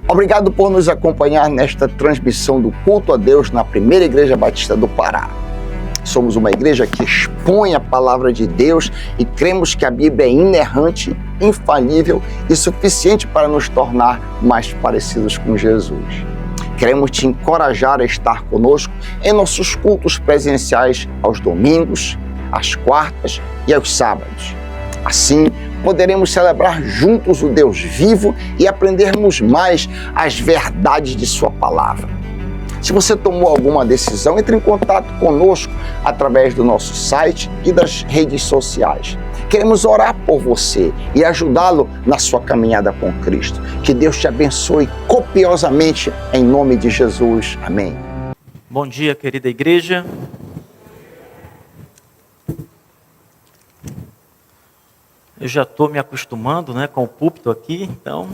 Obrigado por nos acompanhar nesta transmissão do culto a Deus na Primeira Igreja Batista do Pará. Somos uma igreja que expõe a palavra de Deus e cremos que a Bíblia é inerrante, infalível e suficiente para nos tornar mais parecidos com Jesus. Queremos te encorajar a estar conosco em nossos cultos presenciais aos domingos, às quartas e aos sábados. Assim, poderemos celebrar juntos o Deus vivo e aprendermos mais as verdades de sua palavra. Se você tomou alguma decisão, entre em contato conosco através do nosso site e das redes sociais. Queremos orar por você e ajudá-lo na sua caminhada com Cristo. Que Deus te abençoe copiosamente em nome de Jesus. Amém. Bom dia, querida igreja. Eu já estou me acostumando, com o púlpito aqui, então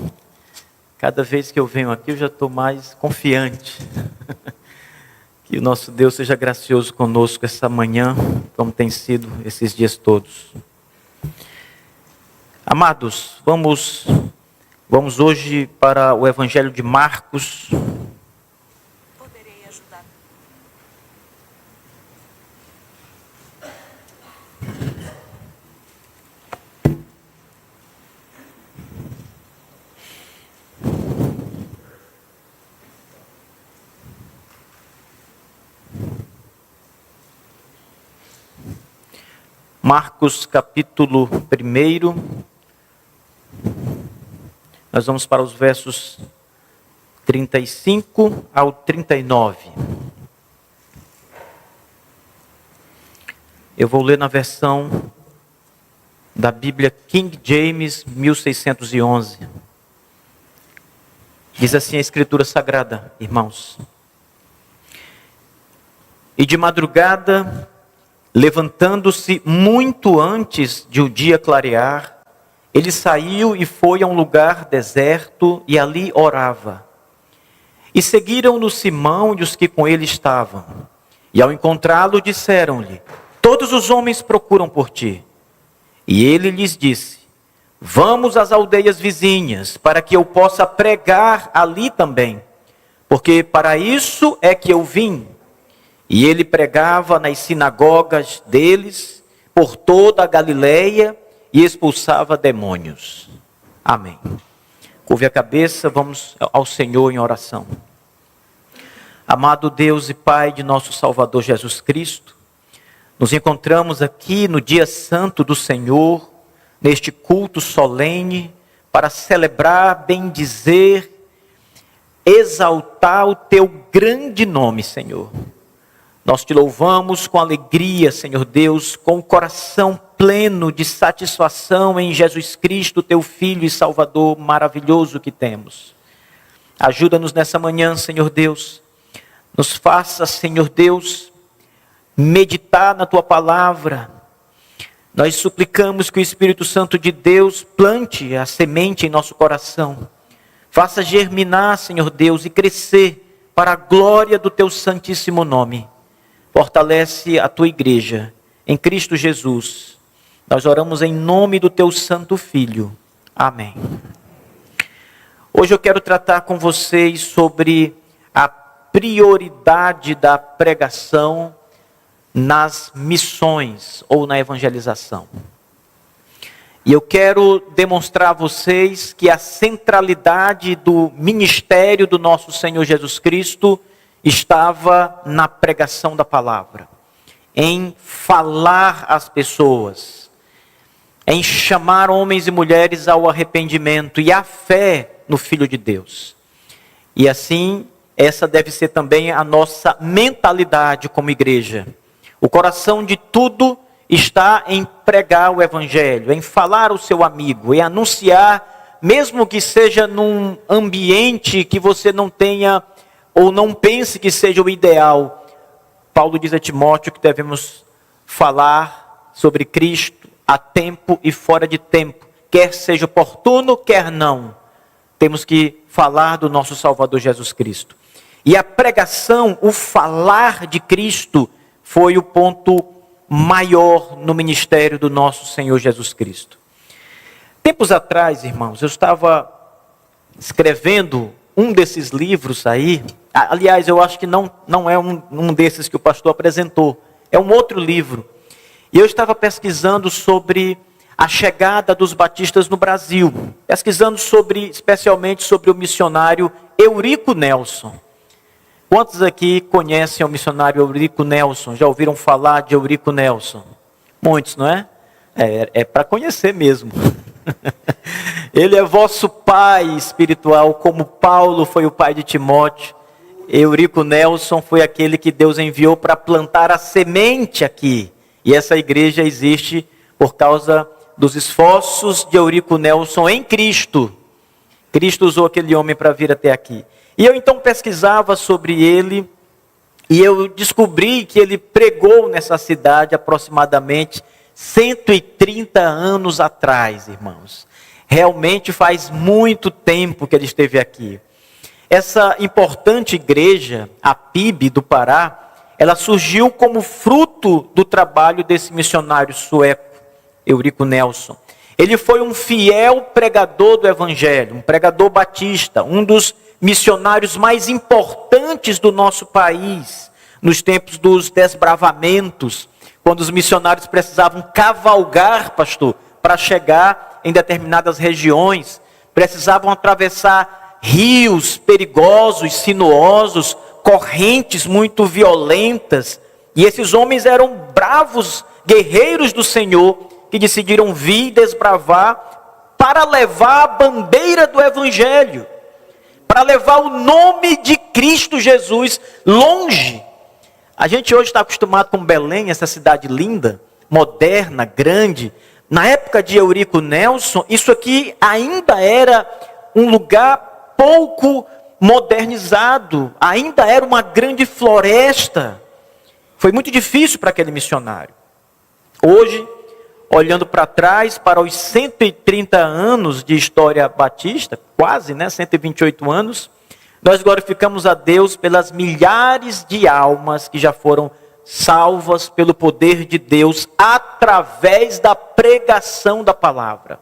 cada vez que eu venho aqui eu já estou mais confiante. Que o nosso Deus seja gracioso conosco essa manhã, como tem sido esses dias todos. Amados, vamos hoje para o Evangelho de Marcos. Poderei ajudar. Marcos capítulo 1, nós vamos para os versos 35 ao 39. Eu vou ler na versão da Bíblia King James 1611. Diz assim a Escritura Sagrada, irmãos. E de madrugada, levantando-se muito antes de o dia clarear, ele saiu e foi a um lugar deserto e ali orava. E seguiram-no Simão e os que com ele estavam. E ao encontrá-lo disseram-lhe: todos os homens procuram por ti. E ele lhes disse: vamos às aldeias vizinhas, para que eu possa pregar ali também, porque para isso é que eu vim. E ele pregava nas sinagogas deles, por toda a Galileia, e expulsava demônios. Amém. Curve a cabeça, vamos ao Senhor em oração. Amado Deus e Pai de nosso Salvador Jesus Cristo, nos encontramos aqui no dia santo do Senhor, neste culto solene, para celebrar, bendizer, exaltar o Teu grande nome, Senhor. Nós te louvamos com alegria, Senhor Deus, com o coração pleno de satisfação em Jesus Cristo, Teu Filho e Salvador maravilhoso que temos. Ajuda-nos nessa manhã, Senhor Deus. Nos faça, Senhor Deus, meditar na Tua palavra. Nós suplicamos que o Espírito Santo de Deus plante a semente em nosso coração. Faça germinar, Senhor Deus, e crescer para a glória do Teu santíssimo nome. Fortalece a Tua igreja, em Cristo Jesus. Nós oramos em nome do Teu Santo Filho. Amém. Hoje eu quero tratar com vocês sobre a prioridade da pregação nas missões ou na evangelização. E eu quero demonstrar a vocês que a centralidade do ministério do nosso Senhor Jesus Cristo estava na pregação da palavra, em falar às pessoas, em chamar homens e mulheres ao arrependimento e à fé no Filho de Deus. E assim, essa deve ser também a nossa mentalidade como igreja. O coração de tudo está em pregar o Evangelho, em falar ao seu amigo, em anunciar, mesmo que seja num ambiente que você não tenha ou não pense que seja o ideal. Paulo diz a Timóteo que devemos falar sobre Cristo a tempo e fora de tempo, quer seja oportuno, quer não. Temos que falar do nosso Salvador Jesus Cristo. E a pregação, o falar de Cristo, foi o ponto maior no ministério do nosso Senhor Jesus Cristo. Tempos atrás, irmãos, eu estava escrevendo um desses livros aí, aliás, eu acho que não é um desses que o pastor apresentou, é um outro livro. E eu estava pesquisando sobre a chegada dos batistas no Brasil, pesquisando especialmente sobre o missionário Eurico Nelson. Quantos aqui conhecem o missionário Eurico Nelson? Já ouviram falar de Eurico Nelson? Muitos, não é? É para conhecer mesmo. Ele é vosso pai espiritual, como Paulo foi o pai de Timóteo. Eurico Nelson foi aquele que Deus enviou para plantar a semente aqui. E essa igreja existe por causa dos esforços de Eurico Nelson em Cristo. Cristo usou aquele homem para vir até aqui. E eu então pesquisava sobre ele, e eu descobri que ele pregou nessa cidade aproximadamente 130 anos atrás, irmãos. Realmente faz muito tempo que ele esteve aqui. Essa importante igreja, a PIB do Pará, ela surgiu como fruto do trabalho desse missionário sueco, Eurico Nelson. Ele foi um fiel pregador do evangelho, um pregador batista, um dos missionários mais importantes do nosso país, nos tempos dos desbravamentos, quando os missionários precisavam cavalgar, pastor, para chegar em determinadas regiões, precisavam atravessar rios perigosos, sinuosos, correntes muito violentas, e esses homens eram bravos guerreiros do Senhor, que decidiram vir desbravar para levar a bandeira do evangelho, para levar o nome de Cristo Jesus longe. A gente hoje está acostumado com Belém, essa cidade linda, moderna, grande. Na época de Eurico Nelson, isso aqui ainda era um lugar pouco modernizado, ainda era uma grande floresta. Foi muito difícil para aquele missionário. Hoje, olhando para trás, para os 130 anos de história batista, quase, 128 anos, nós glorificamos a Deus pelas milhares de almas que já foram salvas pelo poder de Deus através da pregação da palavra.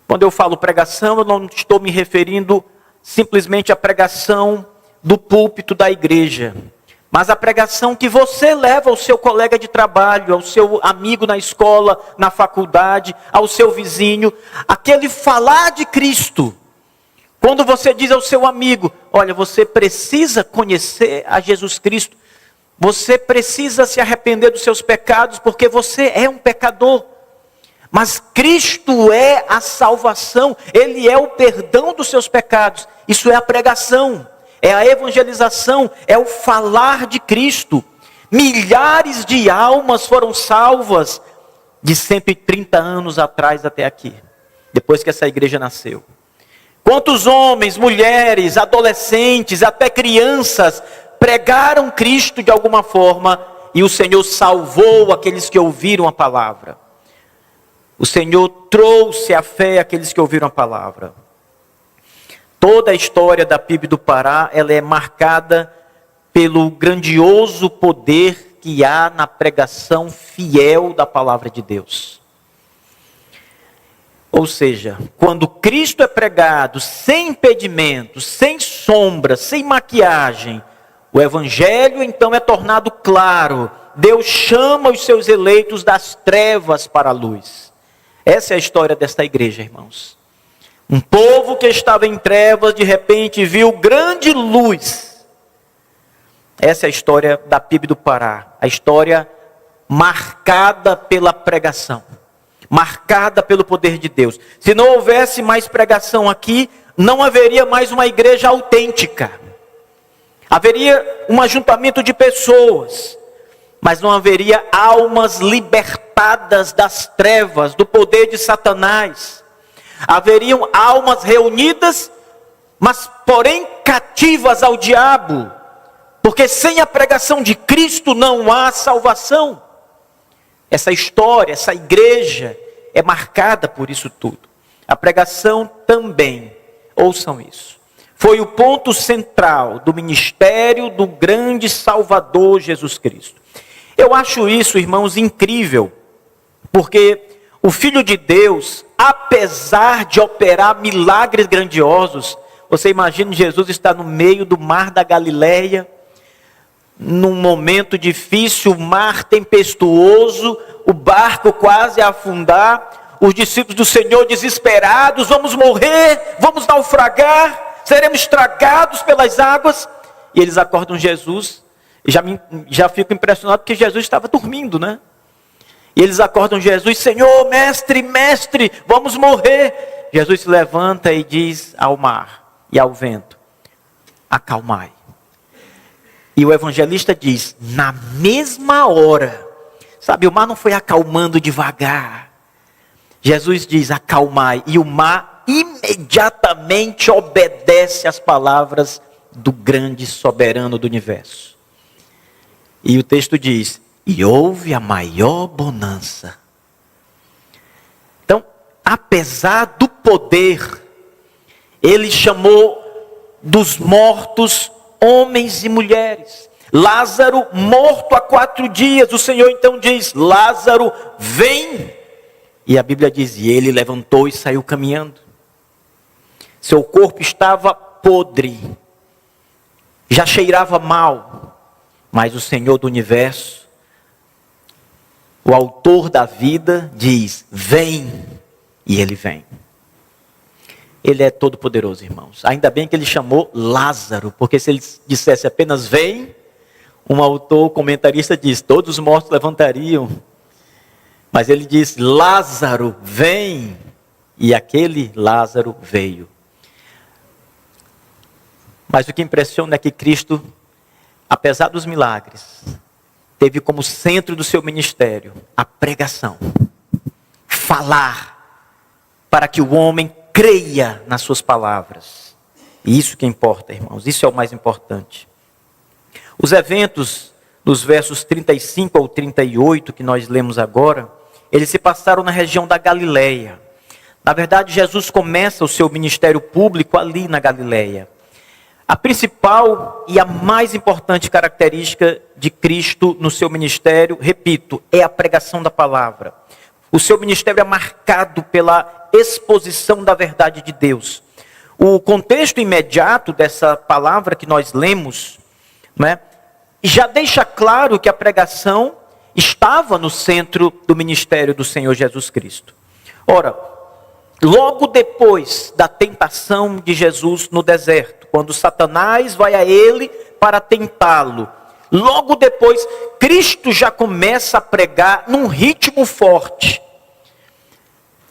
Quando eu falo pregação, eu não estou me referindo simplesmente à pregação do púlpito da igreja, mas a pregação que você leva ao seu colega de trabalho, ao seu amigo na escola, na faculdade, ao seu vizinho, aquele falar de Cristo. Quando você diz ao seu amigo, olha, você precisa conhecer a Jesus Cristo, você precisa se arrepender dos seus pecados, porque você é um pecador. Mas Cristo é a salvação, Ele é o perdão dos seus pecados. Isso é a pregação, é a evangelização, é o falar de Cristo. Milhares de almas foram salvas de 130 anos atrás até aqui, depois que essa igreja nasceu. Quantos homens, mulheres, adolescentes, até crianças pregaram Cristo de alguma forma e o Senhor salvou aqueles que ouviram a palavra. O Senhor trouxe a fé àqueles que ouviram a palavra. Toda a história da PIB do Pará, ela é marcada pelo grandioso poder que há na pregação fiel da palavra de Deus. Ou seja, quando Cristo é pregado sem impedimento, sem sombra, sem maquiagem, o evangelho então é tornado claro. Deus chama os seus eleitos das trevas para a luz. Essa é a história desta igreja, irmãos. Um povo que estava em trevas, de repente viu grande luz. Essa é a história da PIB do Pará. A história marcada pela pregação. Marcada pelo poder de Deus. Se não houvesse mais pregação aqui, não haveria mais uma igreja autêntica. Haveria um ajuntamento de pessoas, mas não haveria almas libertadas das trevas, do poder de Satanás. Haveriam almas reunidas, mas porém cativas ao diabo, porque sem a pregação de Cristo não há salvação. Essa história, essa igreja é marcada por isso tudo. A pregação também, ouçam isso, foi o ponto central do ministério do grande Salvador Jesus Cristo. Eu acho isso, irmãos, incrível, porque o Filho de Deus, apesar de operar milagres grandiosos, Você imagina Jesus está no meio do mar da Galileia, num momento difícil, o mar tempestuoso, o barco quase a afundar, os discípulos do Senhor desesperados, vamos morrer, vamos naufragar, seremos estragados pelas águas. E eles acordam Jesus, e já fico impressionado porque Jesus estava dormindo, né? E eles acordam Jesus, Senhor, mestre, mestre, vamos morrer. Jesus se levanta e diz ao mar e ao vento, acalmai. E o evangelista diz, na mesma hora, sabe, o mar não foi acalmando devagar. Jesus diz, acalmai, e o mar imediatamente obedece às palavras do grande soberano do universo. E o texto diz, e houve a maior bonança. Então, apesar do poder, ele chamou dos mortos homens e mulheres. Lázaro morto há 4 dias. O Senhor então diz, Lázaro, vem. E a Bíblia diz, e ele levantou e saiu caminhando. Seu corpo estava podre, já cheirava mal. Mas o Senhor do universo, o autor da vida, diz, vem. E ele vem. Ele é todo poderoso, irmãos. Ainda bem que ele chamou Lázaro, porque se ele dissesse apenas vem, um autor comentarista diz, todos os mortos levantariam. Mas ele diz, Lázaro, vem. E aquele Lázaro veio. Mas o que impressiona é que Cristo, apesar dos milagres, teve como centro do seu ministério a pregação. Falar para que o homem creia nas suas palavras. E isso que importa, irmãos. Isso é o mais importante. Os eventos dos versos 35 ao 38 que nós lemos agora, eles se passaram na região da Galileia. Na verdade, Jesus começa o seu ministério público ali na Galileia. A principal e a mais importante característica de Cristo no seu ministério, repito, é a pregação da palavra. O seu ministério é marcado pela exposição da verdade de Deus. O contexto imediato dessa palavra que nós lemos, né, já deixa claro que a pregação estava no centro do ministério do Senhor Jesus Cristo. Ora, logo depois da tentação de Jesus no deserto, quando Satanás vai a ele para tentá-lo, logo depois, Cristo já começa a pregar num ritmo forte.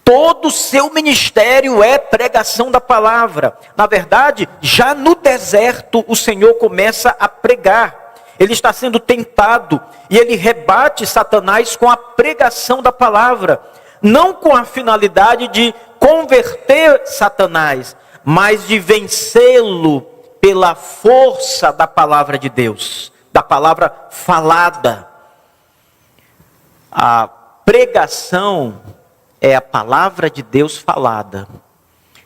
Todo o seu ministério é pregação da palavra. Na verdade, já no deserto, o Senhor começa a pregar. Ele está sendo tentado e ele rebate Satanás com a pregação da palavra. Não com a finalidade de converter Satanás, mas de vencê-lo pela força da palavra de Deus, da palavra falada. A pregação é a palavra de Deus falada.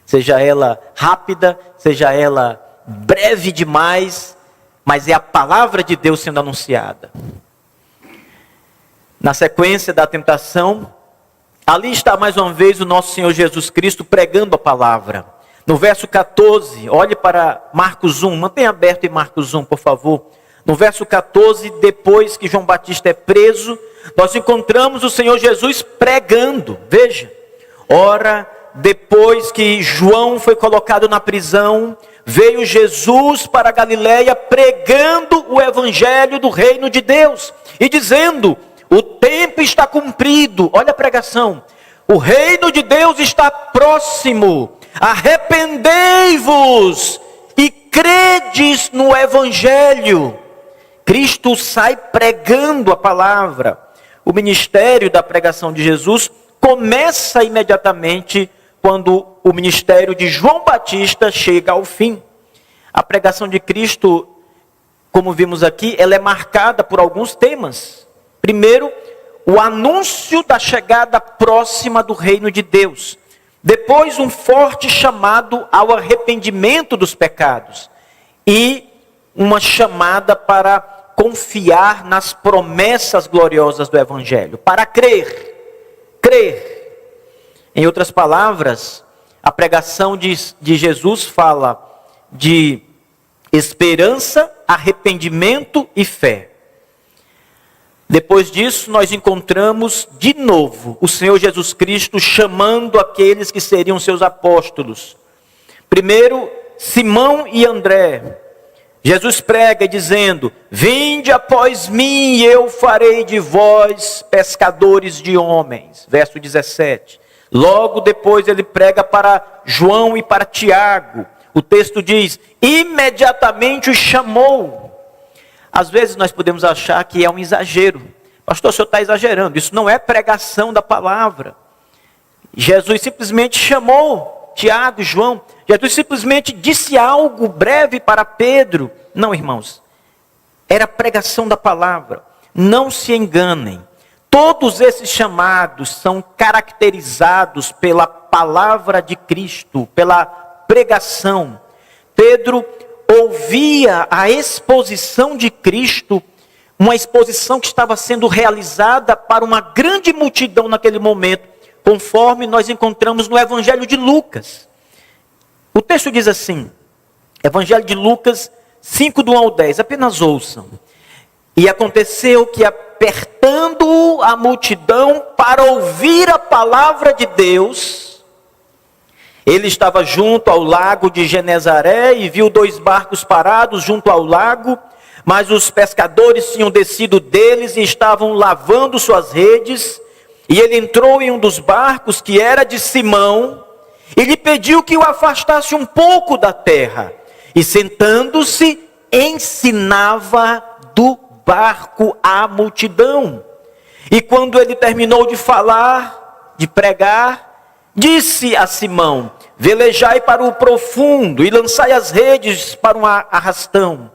Seja ela rápida, seja ela breve demais, mas é a palavra de Deus sendo anunciada. Na sequência da tentação, ali está mais uma vez o nosso Senhor Jesus Cristo pregando a palavra. No verso 14, olhe para Marcos 1, mantenha aberto em Marcos 1, por favor. No verso 14, depois que João Batista é preso, nós encontramos o Senhor Jesus pregando. Veja, ora, depois que João foi colocado na prisão, veio Jesus para a Galileia pregando o evangelho do reino de Deus e dizendo, o tempo está cumprido. Olha a pregação, o reino de Deus está próximo, arrependei-vos e credes no evangelho. Cristo sai pregando a palavra. O ministério da pregação de Jesus começa imediatamente quando o ministério de João Batista chega ao fim. A pregação de Cristo, como vimos aqui, ela é marcada por alguns temas. Primeiro, o anúncio da chegada próxima do reino de Deus. Depois, um forte chamado ao arrependimento dos pecados. E uma chamada para confiar nas promessas gloriosas do evangelho. Para crer. Crer. Em outras palavras, a pregação de Jesus fala de esperança, arrependimento e fé. Depois disso, nós encontramos de novo o Senhor Jesus Cristo chamando aqueles que seriam seus apóstolos. Primeiro, Simão e André. Jesus prega dizendo: vinde após mim e eu farei de vós pescadores de homens. Verso 17. Logo depois ele prega para João e para Tiago. O texto diz: imediatamente os chamou. Às vezes nós podemos achar que é um exagero. Pastor, o senhor está exagerando. Isso não é pregação da palavra. Jesus simplesmente chamou Tiago e João. Jesus simplesmente disse algo breve para Pedro. Não, irmãos. Era pregação da palavra. Não se enganem. Todos esses chamados são caracterizados pela palavra de Cristo, pela pregação. Pedro ouvia a exposição de Cristo, uma exposição que estava sendo realizada para uma grande multidão naquele momento, conforme nós encontramos no Evangelho de Lucas. O texto diz assim, Evangelho de Lucas 5, do 1 ao 10, apenas ouçam. E aconteceu que, apertando a multidão para ouvir a palavra de Deus, ele estava junto ao lago de Genezaré e viu 2 barcos parados junto ao lago, mas os pescadores tinham descido deles e estavam lavando suas redes. E ele entrou em um dos barcos, que era de Simão, e lhe pediu que o afastasse um pouco da terra. E sentando-se, ensinava do barco à multidão. E quando ele terminou de falar, de pregar, disse a Simão: velejai para o profundo e lançai as redes para um arrastão.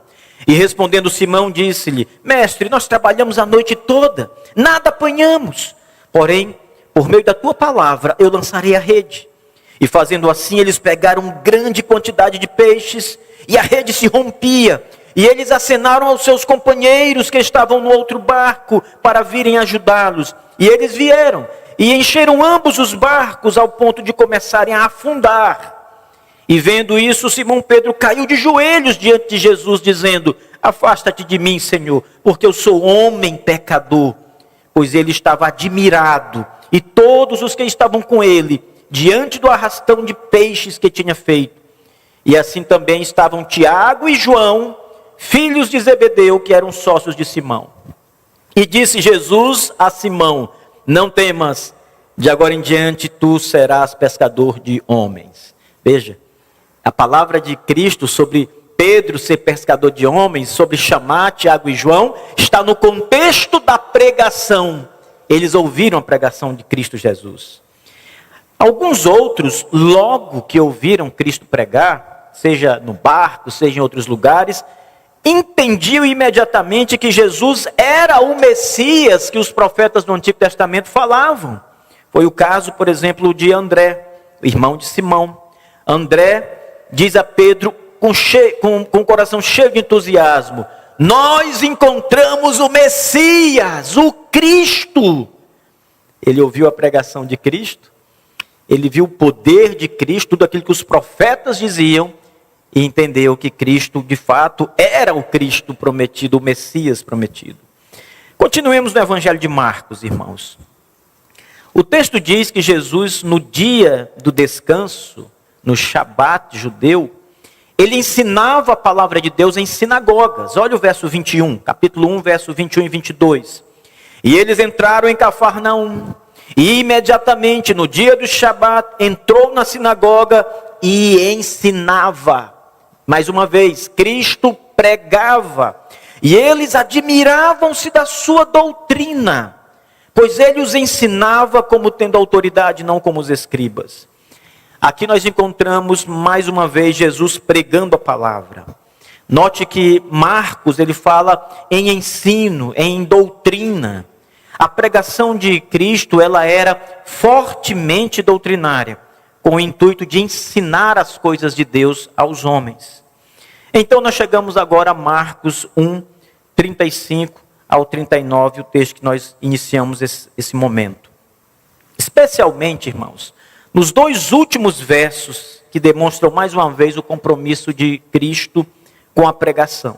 E respondendo Simão, disse-lhe: mestre, nós trabalhamos a noite toda, nada apanhamos. Porém, por meio da tua palavra, eu lançarei a rede. E fazendo assim, eles pegaram grande quantidade de peixes, e a rede se rompia. E eles acenaram aos seus companheiros que estavam no outro barco para virem ajudá-los. E eles vieram e encheram ambos os barcos ao ponto de começarem a afundar. E vendo isso, Simão Pedro caiu de joelhos diante de Jesus, dizendo: afasta-te de mim, Senhor, porque eu sou homem pecador. Pois ele estava admirado, e todos os que estavam com ele, diante do arrastão de peixes que tinha feito. E assim também estavam Tiago e João, filhos de Zebedeu, que eram sócios de Simão. E disse Jesus a Simão: não temas, de agora em diante tu serás pescador de homens. Veja, a palavra de Cristo sobre Pedro ser pescador de homens, sobre chamar Tiago e João, está no contexto da pregação. Eles ouviram a pregação de Cristo Jesus. Alguns outros, logo que ouviram Cristo pregar, seja no barco, seja em outros lugares, entendiam imediatamente que Jesus era o Messias que os profetas do Antigo Testamento falavam. Foi o caso, por exemplo, de André, irmão de Simão. André diz a Pedro com o coração cheio de entusiasmo: nós encontramos o Messias, o Cristo. Ele ouviu a pregação de Cristo, ele viu o poder de Cristo, tudo aquilo que os profetas diziam, e entendeu que Cristo, de fato, era o Cristo prometido, o Messias prometido. Continuemos no Evangelho de Marcos, irmãos. O texto diz que Jesus, no dia do descanso, no Shabat judeu, ele ensinava a palavra de Deus em sinagogas. Olha o verso 21, capítulo 1, verso 21 e 22. E eles entraram em Cafarnaum, e imediatamente no dia do Shabat entrou na sinagoga e ensinava. Mais uma vez, Cristo pregava, e eles admiravam-se da sua doutrina, pois ele os ensinava como tendo autoridade, não como os escribas. Aqui nós encontramos mais uma vez Jesus pregando a palavra. Note que Marcos, ele fala em ensino, em doutrina. A pregação de Cristo, ela era fortemente doutrinária, com o intuito de ensinar as coisas de Deus aos homens. Então nós chegamos agora a Marcos 1, 35 ao 39, o texto que nós iniciamos esse momento. Especialmente, irmãos, nos 2 últimos versos que demonstram mais uma vez o compromisso de Cristo com a pregação.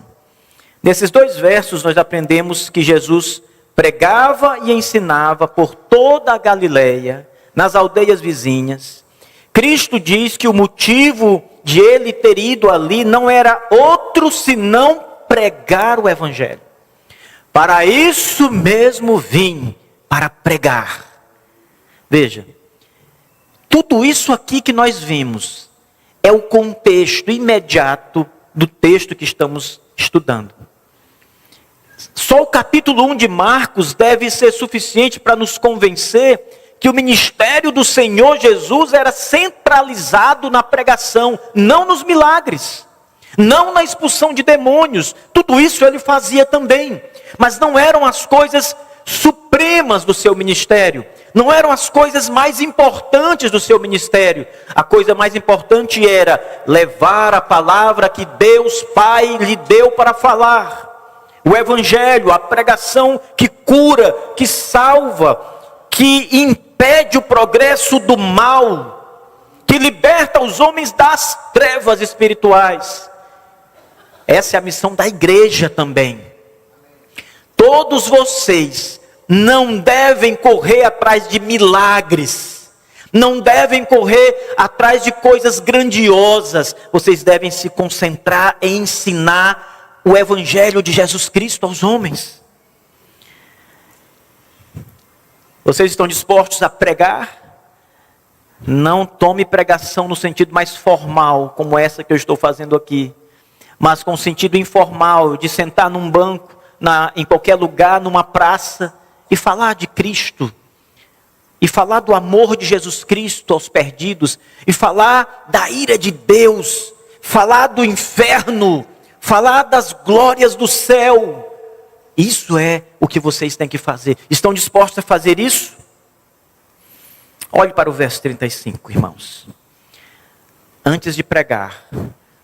Nesses 2 versos nós aprendemos que Jesus pregava e ensinava por toda a Galileia, nas aldeias vizinhas. Cristo diz que o motivo de ele ter ido ali não era outro senão pregar o evangelho. Para isso mesmo vim, para pregar. Veja, tudo isso aqui que nós vimos é o contexto imediato do texto que estamos estudando. Só o capítulo 1 de Marcos deve ser suficiente para nos convencer que o ministério do Senhor Jesus era centralizado na pregação, não nos milagres, não na expulsão de demônios. Tudo isso ele fazia também, mas não eram as coisas supremas do seu ministério, não eram as coisas mais importantes do seu ministério. A coisa mais importante era levar a palavra que Deus Pai lhe deu para falar. O evangelho, a pregação que cura, que salva, que impede o progresso do mal, que liberta os homens das trevas espirituais. Essa é a missão da igreja também. Todos vocês não devem correr atrás de milagres, não devem correr atrás de coisas grandiosas. Vocês devem se concentrar em ensinar o evangelho de Jesus Cristo aos homens. Vocês estão dispostos a pregar? Não tome pregação no sentido mais formal, como essa que eu estou fazendo aqui, mas com sentido informal, de sentar num banco, em qualquer lugar, numa praça, e falar de Cristo, e falar do amor de Jesus Cristo aos perdidos, e falar da ira de Deus, falar do inferno, falar das glórias do céu. Isso é o que vocês têm que fazer. Estão dispostos a fazer isso? Olhe para o verso 35, irmãos. Antes de pregar,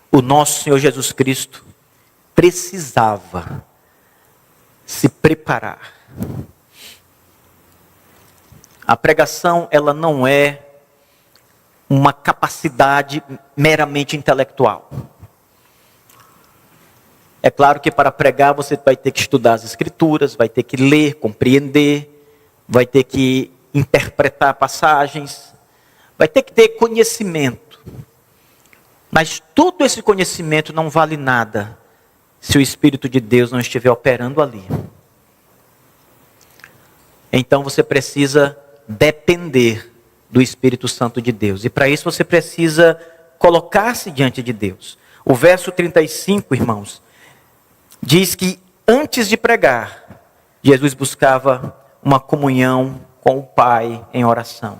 o nosso Senhor Jesus Cristo precisava se preparar. A pregação, ela não é uma capacidade meramente intelectual. É claro que para pregar você vai ter que estudar as escrituras, vai ter que ler, compreender, vai ter que interpretar passagens, vai ter que ter conhecimento. Mas todo esse conhecimento não vale nada se o Espírito de Deus não estiver operando ali. Então você precisa depender do Espírito Santo de Deus. E para isso você precisa colocar-se diante de Deus. O verso 35, irmãos, diz que antes de pregar, Jesus buscava uma comunhão com o Pai em oração.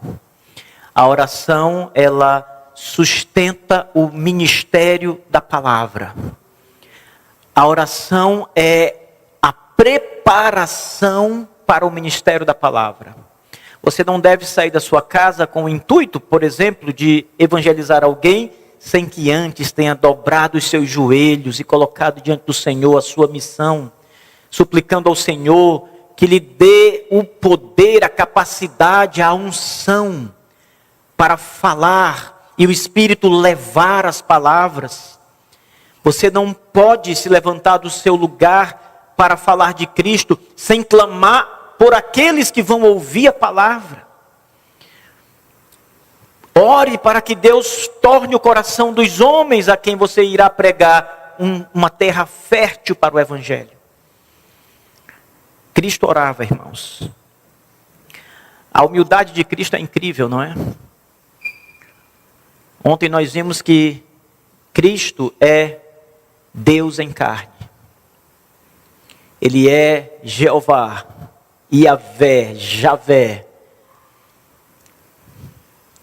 A oração, ela sustenta o ministério da palavra. A oração é a preparação para o ministério da palavra. Você não deve sair da sua casa com o intuito, por exemplo, de evangelizar alguém, sem que antes tenha dobrado os seus joelhos e colocado diante do Senhor a sua missão, suplicando ao Senhor que lhe dê o poder, a capacidade, a unção para falar e o Espírito levar as palavras. Você não pode se levantar do seu lugar para falar de Cristo sem clamar por aqueles que vão ouvir a palavra. Ore para que Deus torne o coração dos homens a quem você irá pregar uma terra fértil para o Evangelho. Cristo orava, irmãos. A humildade de Cristo é incrível, não é? Ontem nós vimos que Cristo é Deus em carne. Ele é Jeová, Iavé, Javé.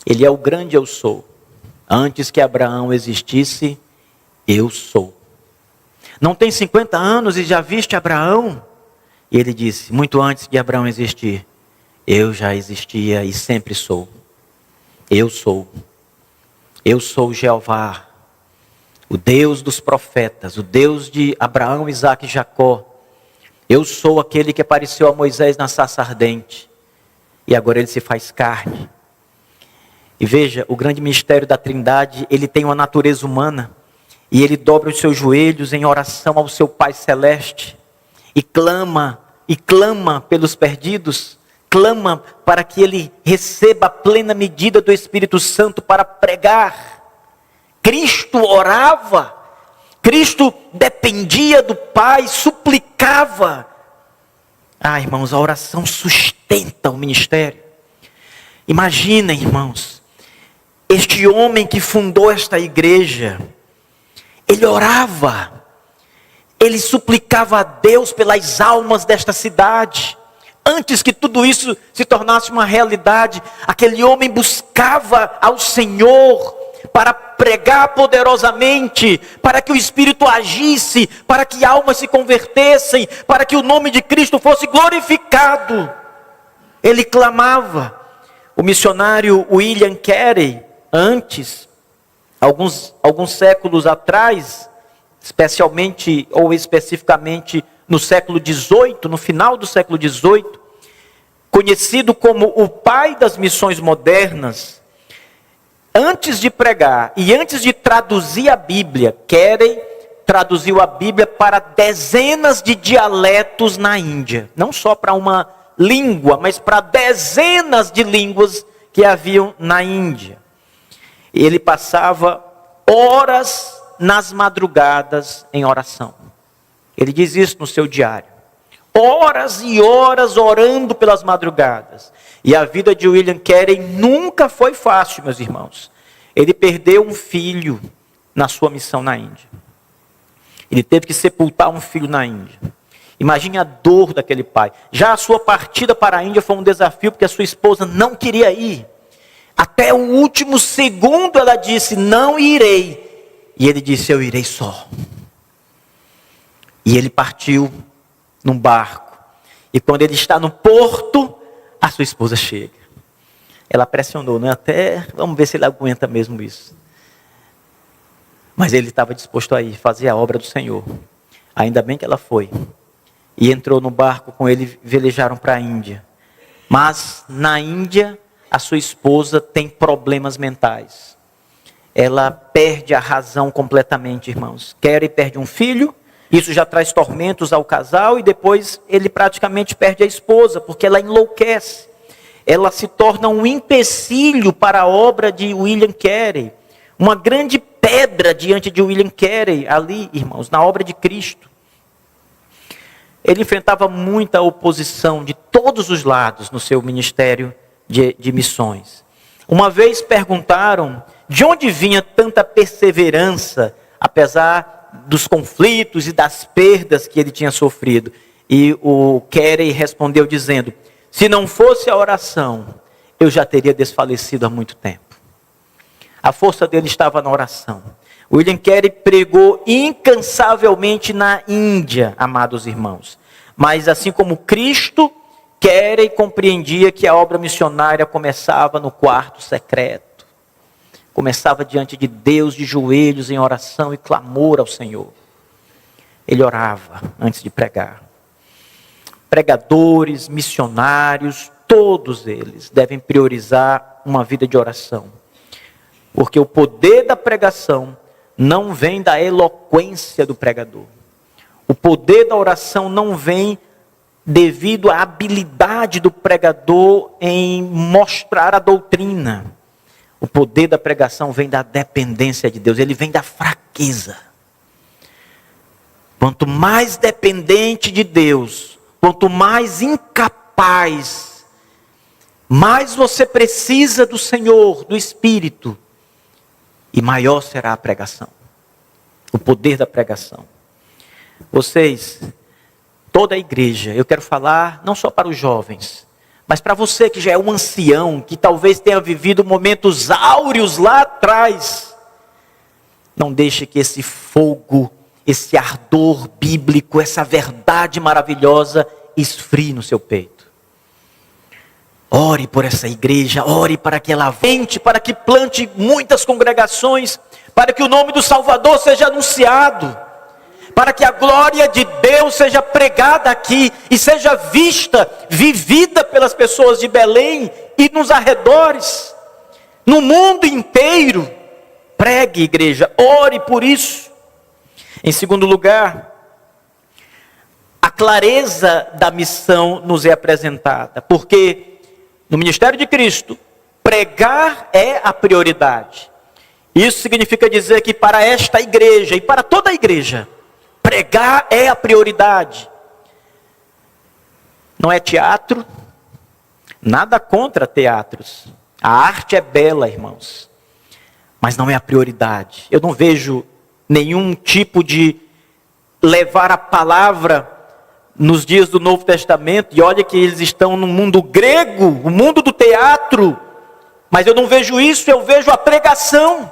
Ele é o grande eu sou. Antes que Abraão existisse, eu sou. Não tem 50 anos e já viste Abraão? E ele disse, muito antes de Abraão existir, eu já existia e sempre sou. Eu sou. Eu sou Jeová, o Deus dos profetas, o Deus de Abraão, Isaque e Jacó. Eu sou aquele que apareceu a Moisés na sarça ardente. E agora ele se faz carne. E veja, o grande mistério da Trindade, ele tem uma natureza humana. E ele dobra os seus joelhos em oração ao seu Pai Celeste. E clama pelos perdidos. Clama para que ele receba a plena medida do Espírito Santo para pregar. Cristo orava. Cristo dependia do Pai, suplicava. Ah, irmãos, a oração sustenta o ministério. Imaginem, irmãos, este homem que fundou esta igreja, ele orava, ele suplicava a Deus pelas almas desta cidade. Antes que tudo isso se tornasse uma realidade, aquele homem buscava ao Senhor para pregar poderosamente, para que o Espírito agisse, para que almas se convertessem, para que o nome de Cristo fosse glorificado. Ele clamava. O missionário William Carey, antes, alguns séculos atrás, especialmente ou especificamente no século XVIII, no final do século XVIII, conhecido como o pai das missões modernas, antes de pregar e antes de traduzir a Bíblia, Carey traduziu a Bíblia para dezenas de dialetos na Índia. Não só para uma língua, mas para dezenas de línguas que haviam na Índia. Ele passava horas nas madrugadas em oração. Ele diz isso no seu diário. Horas e horas orando pelas madrugadas. E a vida de William Carey nunca foi fácil, meus irmãos. Ele perdeu um filho na sua missão na Índia. Ele teve que sepultar um filho na Índia. Imagine a dor daquele pai. Já a sua partida para a Índia foi um desafio, porque a sua esposa não queria ir. Até o último segundo ela disse, não irei. E ele disse, eu irei só. E ele partiu num barco. E quando ele está no porto, a sua esposa chega. Ela pressionou, né? Até, vamos ver se ele aguenta mesmo isso. Mas ele estava disposto a ir fazer a obra do Senhor. Ainda bem que ela foi. E entrou no barco com ele, velejaram para a Índia. Mas na Índia, a sua esposa tem problemas mentais. Ela perde a razão completamente, irmãos. Carey perde um filho, isso já traz tormentos ao casal, e depois ele praticamente perde a esposa, porque ela enlouquece. Ela se torna um empecilho para a obra de William Carey. Uma grande pedra diante de William Carey, ali, irmãos, na obra de Cristo. Ele enfrentava muita oposição de todos os lados no seu ministério de missões. Uma vez perguntaram de onde vinha tanta perseverança, apesar dos conflitos e das perdas que ele tinha sofrido. E o Carey respondeu dizendo, se não fosse a oração, eu já teria desfalecido há muito tempo. A força dele estava na oração. William Carey pregou incansavelmente na Índia, amados irmãos. Mas assim como Cristo, Carey compreendia que a obra missionária começava no quarto secreto. Começava diante de Deus, de joelhos, em oração e clamor ao Senhor. Ele orava antes de pregar. Pregadores, missionários, todos eles devem priorizar uma vida de oração. Porque o poder da pregação não vem da eloquência do pregador. O poder da oração não vem devido à habilidade do pregador em mostrar a doutrina. O poder da pregação vem da dependência de Deus, ele vem da fraqueza. Quanto mais dependente de Deus, quanto mais incapaz, mais você precisa do Senhor, do Espírito, e maior será a pregação. O poder da pregação. Vocês, toda a igreja, eu quero falar não só para os jovens, mas para você que já é um ancião, que talvez tenha vivido momentos áureos lá atrás. Não deixe que esse fogo, esse ardor bíblico, essa verdade maravilhosa esfrie no seu peito. Ore por essa igreja, ore para que ela avente, para que plante muitas congregações, para que o nome do Salvador seja anunciado, para que a glória de Deus seja pregada aqui e seja vista, vivida pelas pessoas de Belém e nos arredores. No mundo inteiro. Pregue, igreja, ore por isso. Em segundo lugar, a clareza da missão nos é apresentada, porque no ministério de Cristo, pregar é a prioridade. Isso significa dizer que para esta igreja e para toda a igreja, pregar é a prioridade. Não é teatro, nada contra teatros. A arte é bela, irmãos, mas não é a prioridade. Eu não vejo nenhum tipo de levar a palavra nos dias do Novo Testamento, e olha que eles estão no mundo grego, o mundo do teatro, mas eu não vejo isso, eu vejo a pregação,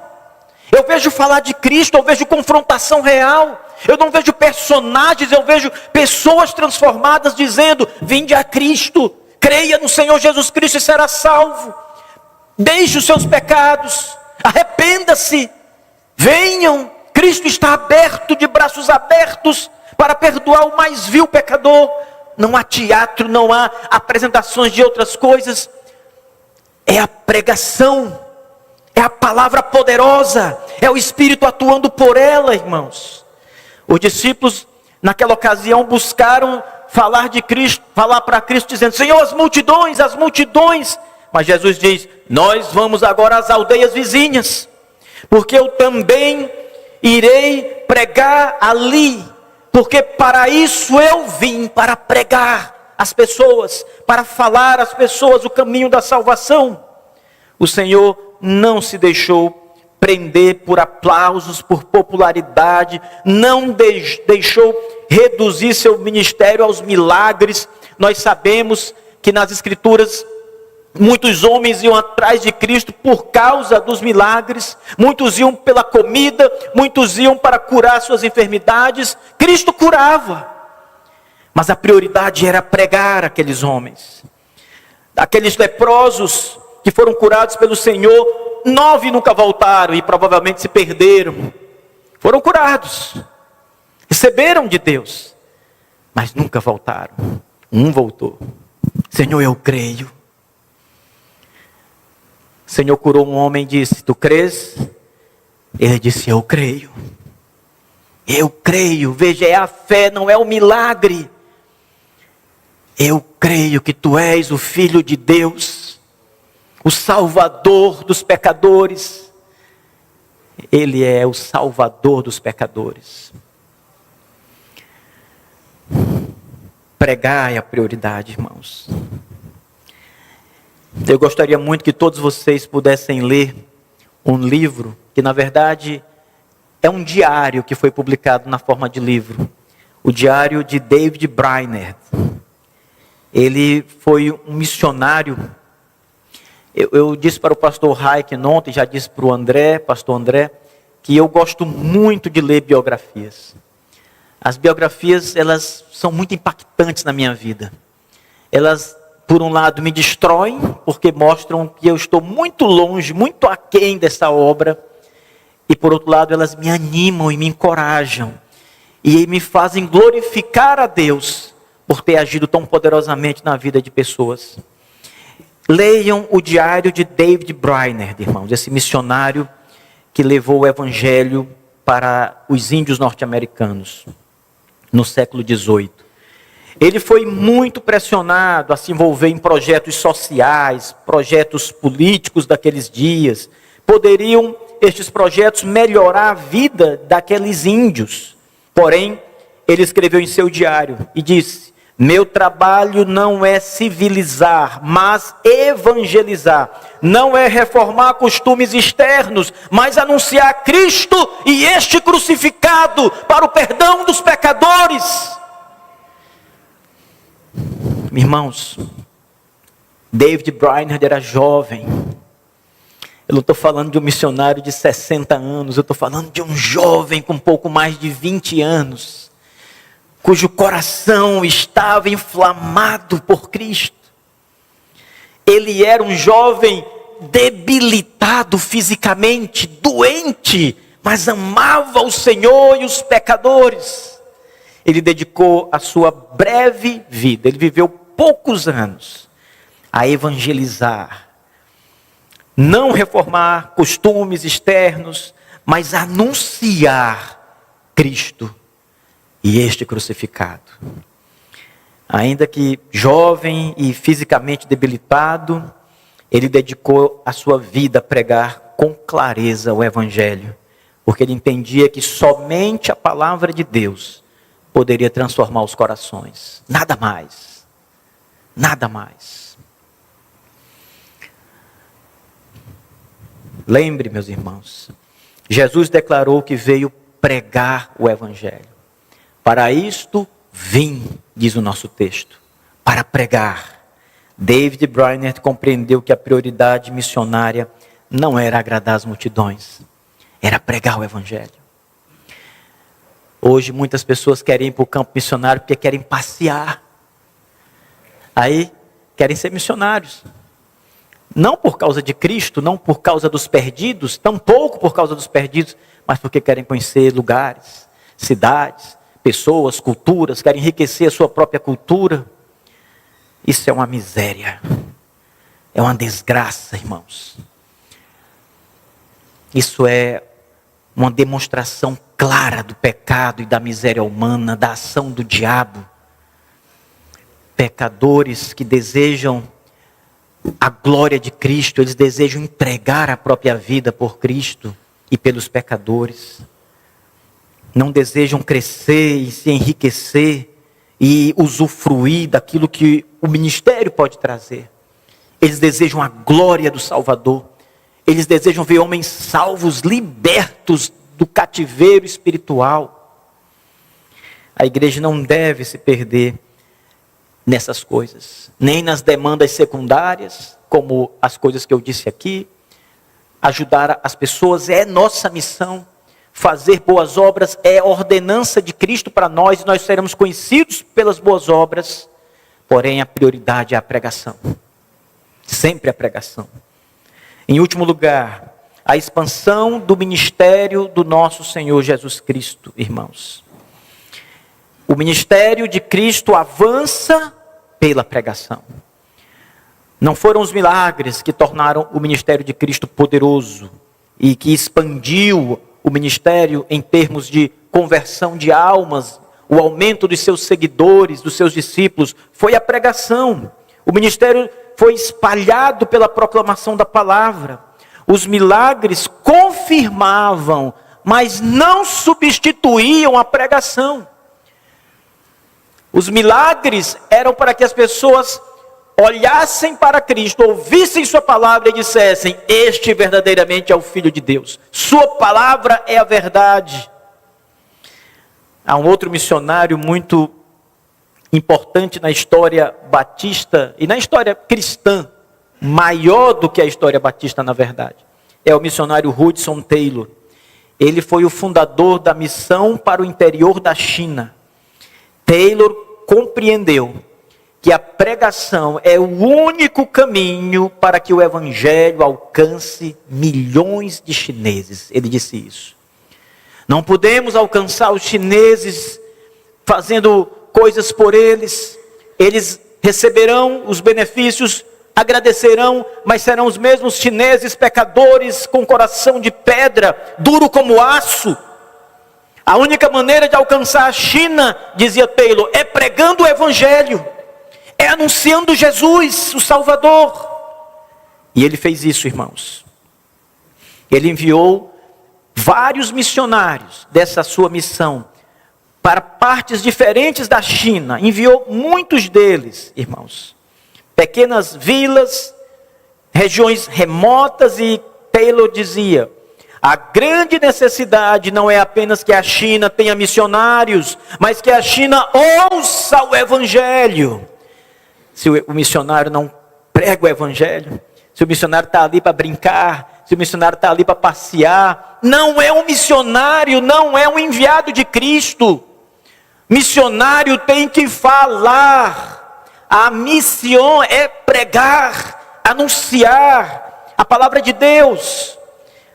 eu vejo falar de Cristo, eu vejo confrontação real, eu não vejo personagens, eu vejo pessoas transformadas dizendo: vinde a Cristo, creia no Senhor Jesus Cristo e será salvo, deixe os seus pecados, arrependa-se, venham, Cristo está aberto, de braços abertos, para perdoar o mais vil pecador. Não há teatro, não há apresentações de outras coisas. É a pregação, é a palavra poderosa, é o Espírito atuando por ela, irmãos. Os discípulos, naquela ocasião, buscaram falar de Cristo, falar para Cristo, dizendo: Senhor, as multidões. Mas Jesus diz: nós vamos agora às aldeias vizinhas, porque eu também irei pregar ali, porque para isso eu vim, para pregar às pessoas, para falar às pessoas o caminho da salvação. O Senhor não se deixou prender por aplausos, por popularidade, não deixou reduzir seu ministério aos milagres. Nós sabemos que nas Escrituras muitos homens iam atrás de Cristo por causa dos milagres, muitos iam pela comida, muitos iam para curar suas enfermidades. Cristo curava, mas a prioridade era pregar aqueles homens. Aqueles leprosos que foram curados pelo Senhor, 9 nunca voltaram e provavelmente se perderam. Foram curados, receberam de Deus, mas nunca voltaram. Um voltou: Senhor, eu creio. O Senhor curou um homem e disse: tu crês? Ele disse: eu creio. Eu creio. Veja, é a fé, não é o milagre. Eu creio que tu és o Filho de Deus, o Salvador dos pecadores. Ele é o Salvador dos pecadores. Pregar é a prioridade, irmãos. Eu gostaria muito que todos vocês pudessem ler um livro, que na verdade é um diário que foi publicado na forma de livro. O diário de David Brainerd. Ele foi um missionário. Eu disse para o pastor Raik ontem, já disse para o pastor André, que eu gosto muito de ler biografias. As biografias, elas são muito impactantes na minha vida. Elas, por um lado, me destroem, porque mostram que eu estou muito longe, muito aquém dessa obra. E por outro lado, elas me animam e me encorajam. E me fazem glorificar a Deus por ter agido tão poderosamente na vida de pessoas. Leiam o diário de David Brainerd, irmãos. Esse missionário que levou o evangelho para os índios norte-americanos no século XVIII. Ele foi muito pressionado a se envolver em projetos sociais, projetos políticos daqueles dias. Poderiam estes projetos melhorar a vida daqueles índios. Porém, ele escreveu em seu diário e disse: meu trabalho não é civilizar, mas evangelizar. Não é reformar costumes externos, mas anunciar Cristo e este crucificado para o perdão dos pecadores. Irmãos, David Brainerd era jovem. Eu não estou falando de um missionário de 60 anos, eu estou falando de um jovem com pouco mais de 20 anos, cujo coração estava inflamado por Cristo. Ele era um jovem debilitado fisicamente, doente, mas amava o Senhor e os pecadores. Ele dedicou a sua breve vida, ele viveu poucos anos, a evangelizar, Não reformar costumes externos, mas anunciar Cristo e este crucificado. Ainda que jovem e fisicamente debilitado, ele dedicou a sua vida a pregar com clareza o Evangelho, porque ele entendia que somente a palavra de Deus poderia transformar os corações. Nada mais. Nada mais. Lembre, meus irmãos, Jesus declarou que veio pregar o Evangelho. Para isto vim, diz o nosso texto, para pregar. David Brainerd compreendeu que a prioridade missionária não era agradar as multidões, era pregar o Evangelho. Hoje muitas pessoas querem ir para o campo missionário porque querem passear. Aí querem ser missionários. Não por causa de Cristo, não por causa dos perdidos, tampouco por causa dos perdidos, mas porque querem conhecer lugares, cidades, pessoas, culturas, querem enriquecer a sua própria cultura. Isso é uma miséria, é uma desgraça, irmãos. Isso é uma demonstração clara do pecado e da miséria humana, da ação do diabo. Pecadores que desejam a glória de Cristo, eles desejam entregar a própria vida por Cristo e pelos pecadores. Não desejam crescer e se enriquecer e usufruir daquilo que o ministério pode trazer. Eles desejam a glória do Salvador. Eles desejam ver homens salvos, libertos do cativeiro espiritual. A igreja não deve se perder nessas coisas, nem nas demandas secundárias, como as coisas que eu disse aqui. Ajudar as pessoas é nossa missão. Fazer boas obras é ordenança de Cristo para nós, e nós seremos conhecidos pelas boas obras. Porém, a prioridade é a pregação. Sempre a pregação. Em último lugar, a expansão do ministério do nosso Senhor Jesus Cristo, irmãos. O ministério de Cristo avança pela pregação. Não foram os milagres que tornaram o ministério de Cristo poderoso e que expandiu o ministério em termos de conversão de almas, o aumento dos seus seguidores, dos seus discípulos. Foi a pregação. O ministério foi espalhado pela proclamação da palavra. Os milagres confirmavam, mas não substituíam a pregação. Os milagres eram para que as pessoas olhassem para Cristo, ouvissem sua palavra e dissessem: este verdadeiramente é o Filho de Deus. Sua palavra é a verdade. Há um outro missionário muito importante na história batista e na história cristã, maior do que a história batista na verdade. É o missionário Hudson Taylor. Ele foi o fundador da missão para o interior da China. Taylor compreendeu que a pregação é o único caminho para que o evangelho alcance milhões de chineses. Ele disse isso. Não podemos alcançar os chineses fazendo coisas por eles. Eles receberão os benefícios, agradecerão, mas serão os mesmos chineses pecadores com coração de pedra, duro como aço. A única maneira de alcançar a China, dizia Taylor, é pregando o evangelho. É anunciando Jesus, o Salvador. E ele fez isso, irmãos. Ele enviou vários missionários dessa sua missão para partes diferentes da China. Enviou muitos deles, irmãos. Pequenas vilas, regiões remotas, e Taylor dizia: a grande necessidade não é apenas que a China tenha missionários, mas que a China ouça o evangelho. Se o missionário não prega o evangelho, se o missionário está ali para brincar, se o missionário está ali para passear, não é um missionário, não é um enviado de Cristo. Missionário tem que falar. A missão é pregar, anunciar a palavra de Deus.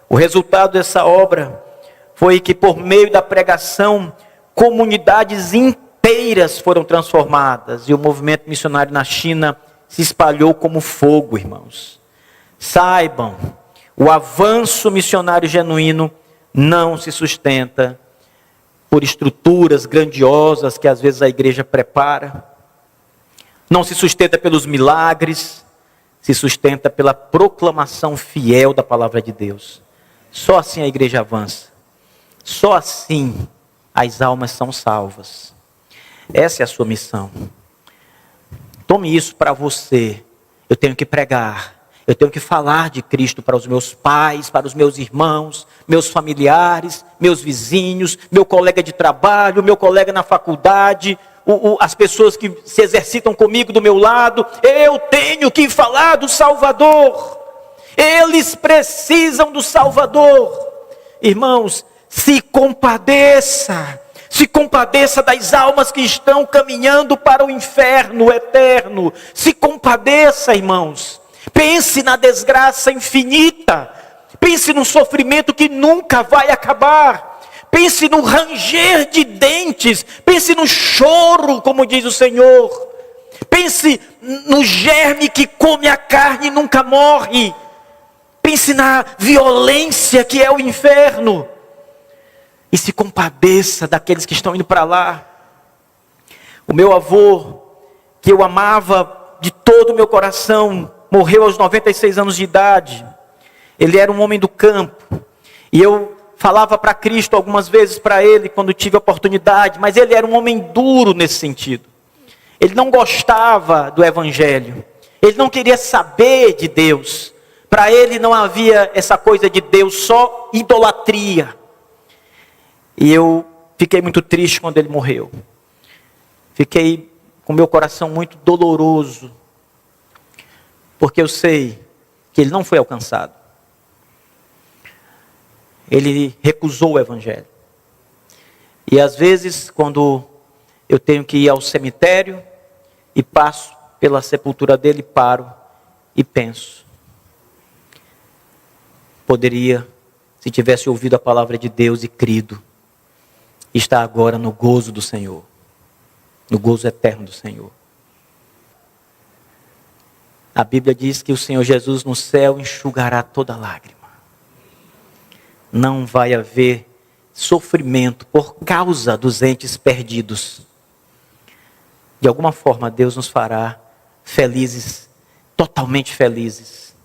O resultado dessa obra foi que, por meio da pregação, comunidades inteiras foram transformadas, e o movimento missionário na China se espalhou como fogo, irmãos. Saibam, o avanço missionário genuíno não se sustenta por estruturas grandiosas que às vezes a igreja prepara. Não se sustenta pelos milagres, se sustenta pela proclamação fiel da palavra de Deus. Só assim a igreja avança. Só assim as almas são salvas. Essa é a sua missão. Tome isso para você. Eu tenho que pregar. Eu tenho que falar de Cristo para os meus pais, para os meus irmãos, meus familiares, meus vizinhos, meu colega de trabalho, meu colega na faculdade, as pessoas que se exercitam comigo do meu lado. Eu tenho que falar do Salvador. Eles precisam do Salvador. Irmãos, se compadeça das almas que estão caminhando para o inferno eterno. Se compadeça, irmãos. Pense na desgraça infinita. Pense no sofrimento que nunca vai acabar. Pense no ranger de dentes. Pense no choro, como diz o Senhor. Pense no germe que come a carne e nunca morre. Pense na violência que é o inferno. E se compadeça daqueles que estão indo para lá. O meu avô, que eu amava de todo o meu coração, morreu aos 96 anos de idade. Ele era um homem do campo. E eu falava para Cristo algumas vezes para ele, quando tive a oportunidade. Mas ele era um homem duro nesse sentido. Ele não gostava do Evangelho. Ele não queria saber de Deus. Para ele não havia essa coisa de Deus, só idolatria. E eu fiquei muito triste quando ele morreu. Fiquei com meu coração muito doloroso. Porque eu sei que ele não foi alcançado. Ele recusou o Evangelho. E às vezes, quando eu tenho que ir ao cemitério e passo pela sepultura dele, paro e penso. Poderia, se tivesse ouvido a palavra de Deus e crido, estar agora no gozo do Senhor. No gozo eterno do Senhor. A Bíblia diz que o Senhor Jesus no céu enxugará toda lágrima. Não vai haver sofrimento por causa dos entes perdidos. De alguma forma Deus nos fará felizes, totalmente felizes.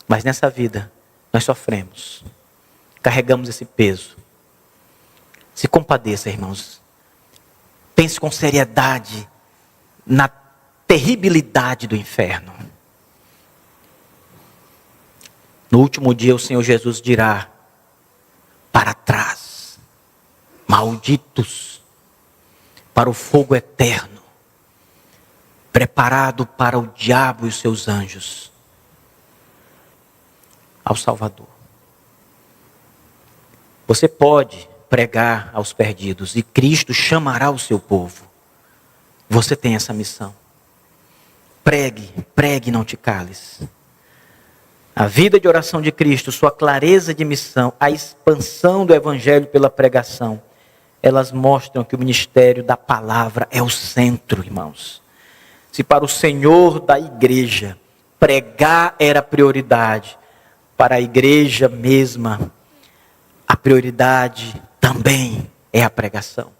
Mas nessa vida nós sofremos, carregamos esse peso. Se compadeça, irmãos. Pense com seriedade na terribilidade do inferno. No último dia o Senhor Jesus dirá: para trás, malditos, para o fogo eterno, preparado para o diabo e os seus anjos, ao Salvador. Você pode pregar aos perdidos e Cristo chamará o seu povo. Você tem essa missão. Pregue, pregue, não te cales. A vida de oração de Cristo, sua clareza de missão, a expansão do Evangelho pela pregação, elas mostram que o ministério da palavra é o centro, irmãos. Se para o Senhor da igreja pregar era prioridade, para a igreja mesma, a prioridade também é a pregação.